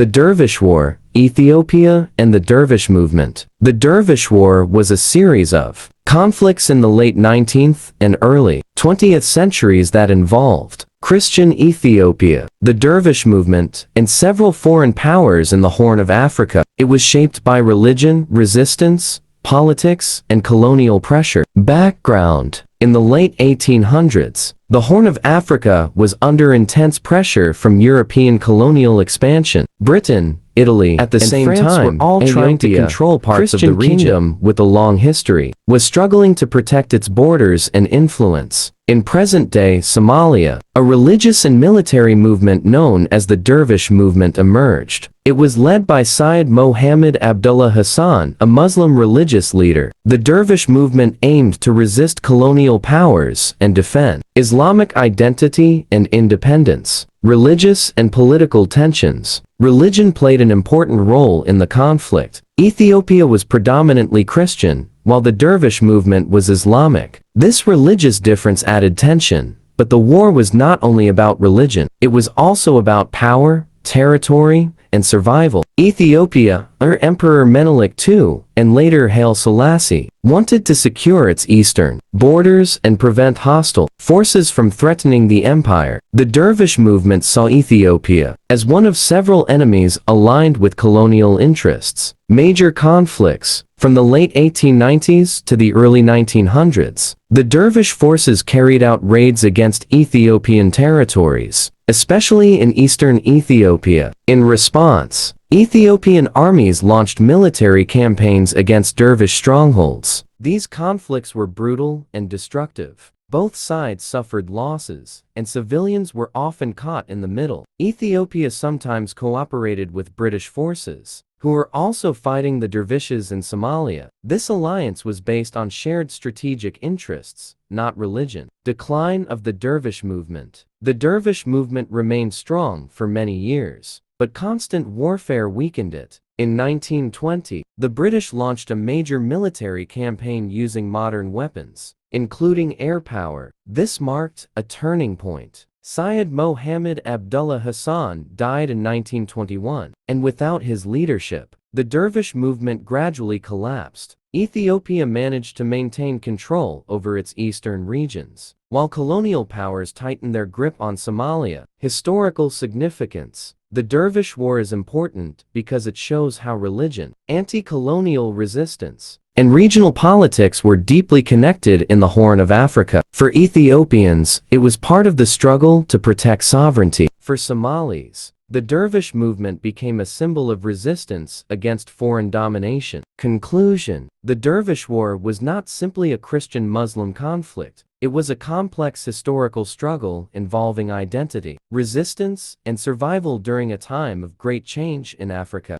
The Dervish War, Ethiopia and the Dervish movement. The Dervish War was a series of conflicts in the late 19th and early 20th centuries that involved Christian Ethiopia, the Dervish movement, and several foreign powers in the Horn of Africa. It was shaped by religion, resistance, politics, and colonial pressure. Background: in the late 1800s, the Horn of Africa was under intense pressure from European colonial expansion. Britain, Italy, at the same time, were all trying to control parts of the region with a long history, was struggling to protect its borders and influence. In present-day Somalia, a religious and military movement known as the Dervish movement emerged. It was led by Sayyid Mohammed Abdullah Hassan, a Muslim religious leader. The Dervish movement aimed to resist colonial powers and defend Islamic identity and independence. Religious and political tensions. Religion played an important role in the conflict. Ethiopia was predominantly Christian, while the Dervish movement was Islamic. This religious difference added tension, but the war was not only about religion, it was also about power, territory, and survival. Ethiopia, under Emperor Menelik II, and later Haile Selassie, wanted to secure its eastern borders and prevent hostile forces from threatening the empire. The Dervish movement saw Ethiopia as one of several enemies aligned with colonial interests. Major conflicts. From the late 1890s to the early 1900s, the Dervish forces carried out raids against Ethiopian territories, especially in eastern Ethiopia. In response, Ethiopian armies launched military campaigns against Dervish strongholds. These conflicts were brutal and destructive. Both sides suffered losses, and civilians were often caught in the middle. Ethiopia sometimes cooperated with British forces, who were also fighting the dervishes in Somalia. This alliance was based on shared strategic interests, not religion. Decline of the Dervish movement. The Dervish movement remained strong for many years, but constant warfare weakened it. In 1920, the British launched a major military campaign using modern weapons, including air power. This marked a turning point. Sayyid Mohammed Abdullah Hassan died in 1921, and without his leadership, the Dervish movement gradually collapsed. Ethiopia managed to maintain control over its eastern regions, while colonial powers tightened their grip on Somalia. Historical significance. The Dervish War is important because it shows how religion, anti-colonial resistance, and regional politics were deeply connected in the Horn of Africa. For Ethiopians, it was part of the struggle to protect sovereignty. For Somalis, the Dervish movement became a symbol of resistance against foreign domination. Conclusion: the Dervish War was not simply a Christian-Muslim conflict. It was a complex historical struggle involving identity, resistance, and survival during a time of great change in Africa.